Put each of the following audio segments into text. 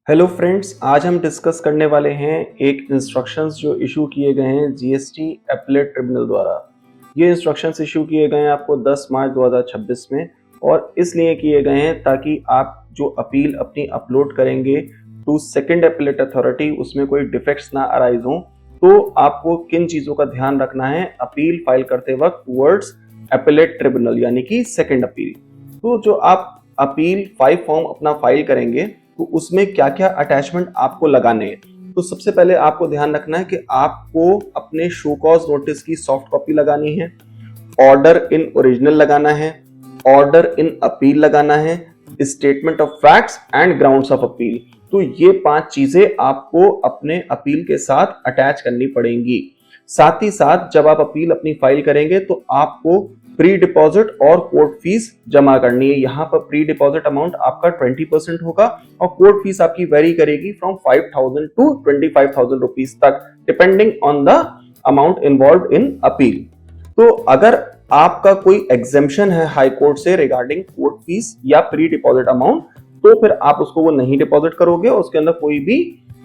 Hello friends, आज हम discuss करने वाले हैं एक इंस्ट्रक्शंस जो इशू किए गए हैं जीएसटी एपेलेट ट्रिब्यूनल द्वारा। ये इंस्ट्रक्शंस इशू किए गए हैं आपको 10 मार्च 2026 में और इसलिए किए गए हैं ताकि आप जो अपील अपनी अपलोड करेंगे टू सेकंड एपेलेट अथॉरिटी उसमें कोई डिफेक्ट्स ना अराइज हो। तो आपको किन चीज़ों का ध्यान रखना है अपील फाइल करते वक्त टुवर्ड्स एपेलेट ट्रिब्यूनल यानी कि सेकंड अपील। तो जो आप अपील 5 फॉर्म अपना फाइल करेंगे तो उसमें क्या क्या अटैचमेंट आपको लगाने हैं। तो सबसे पहले आपको ध्यान रखना है कि आपको अपने शो कॉज नोटिस की सॉफ्ट कॉपी लगानी है, ऑर्डर इन ओरिजिनल लगाना है, ऑर्डर इन अपील लगाना है, statement of facts and grounds of appeal. तो ये 5 चीजें आपको अपने अपील के साथ अटैच करनी पड़ेंगी। साथ ही साथ जब आप अपील अपनी फाइल करेंगे तो आपको प्री डिपॉजिट और कोर्ट फीस जमा करनी है। यहाँ पर प्री डिपॉजिट अमाउंट आपका 20% होगा और कोर्ट फीस आपकी वेरी करेगी फ्रॉम 5,000 टू 25,000 रुपीज तक depending on the amount involve in appeal. तो अगर आपका कोई एग्जेम्पशन है हाई कोर्ट से रिगार्डिंग कोर्ट फीस या प्री डिपॉजिट अमाउंट तो फिर आप उसको वो नहीं डिपॉजिट करोगे और उसके अंदर कोई भी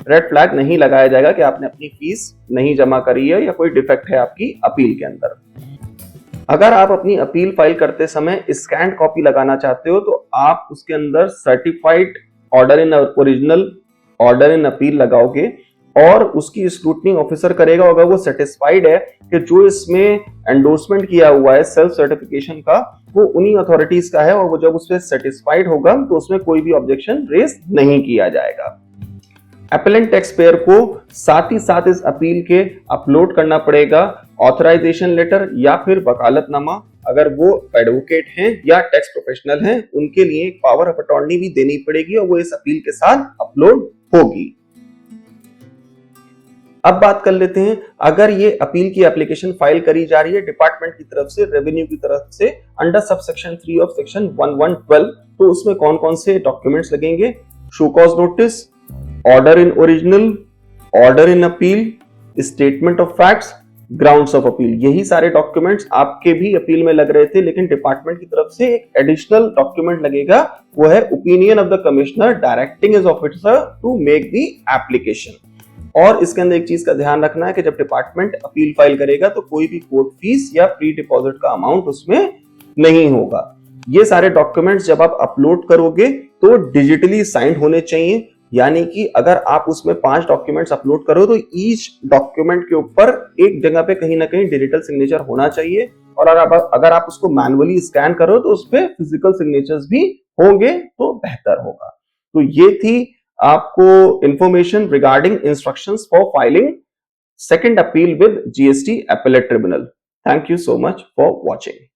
रेड फ्लैग नहीं लगाया जाएगा कि आपने अपनी फीस नहीं जमा करी है या कोई डिफेक्ट है आपकी अपील के अंदर। अगर आप अपनी अपील फाइल करते समय स्कैन्ड कॉपी लगाना चाहते हो तो आप उसके अंदर certified order in original order in appeal लगाओगे और उसकी स्क्रूटनी ऑफिसर करेगा। अगर वो सेटिस्फाइड है कि जो इसमें एंडोर्समेंट किया हुआ है सेल्फ सर्टिफिकेशन का वो उन्हीं अथॉरिटीज का है और वो जब उससे सेटिस्फाइड होगा तो उसमें कोई भी ऑब्जेक्शन रेज नहीं किया जाएगा। एपेलेंट टैक्स पेयर को साथ ही साथ इस अपील के अपलोड करना पड़ेगा ऑथराइजेशन लेटर या फिर वकालतनामा। अगर वो एडवोकेट हैं या टैक्स प्रोफेशनल हैं उनके लिए एक पावर ऑफ अटॉर्नी भी देनी पड़ेगी और वो इस अपील के साथ अपलोड होगी। अब बात कर लेते हैं, अगर ये अपील की एप्लीकेशन फाइल करी जा रही है डिपार्टमेंट की तरफ से, रेवेन्यू की तरफ से अंडर सबसेक्शन 3 ऑफ सेक्शन 1112 तो उसमें कौन कौन से डॉक्यूमेंट्स लगेंगे? Show cause notice, order in original, order in appeal, statement of facts, grounds of appeal. यही सारे डॉक्यूमेंट्स आपके भी अपील में लग रहे थे लेकिन डिपार्टमेंट की तरफ से एक एडिशनल डॉक्यूमेंट लगेगा, वो है opinion of the commissioner directing his officer to make the application. और इसके अंदर एक चीज का ध्यान रखना है कि जब डिपार्टमेंट अपील फाइल करेगा तो कोई भी कोर्ट फीस या प्री डिपॉजिट का अमाउंट उसमें नहीं होगा। ये सारे डॉक्यूमेंट्स जब आप अपलोड करोगे तो डिजिटली साइंड होने चाहिए, यानी कि अगर आप उसमें 5 डॉक्यूमेंट्स अपलोड करो तो ईच डॉक्यूमेंट के ऊपर एक जगह पे कहीं ना कहीं डिजिटल सिग्नेचर होना चाहिए और अगर आप उसको मैनुअली स्कैन करो तो उस पर फिजिकल सिग्नेचर्स भी होंगे तो बेहतर होगा। तो ये थी आपको information regarding instructions for filing second appeal with GST appellate tribunal. Thank you so much for watching.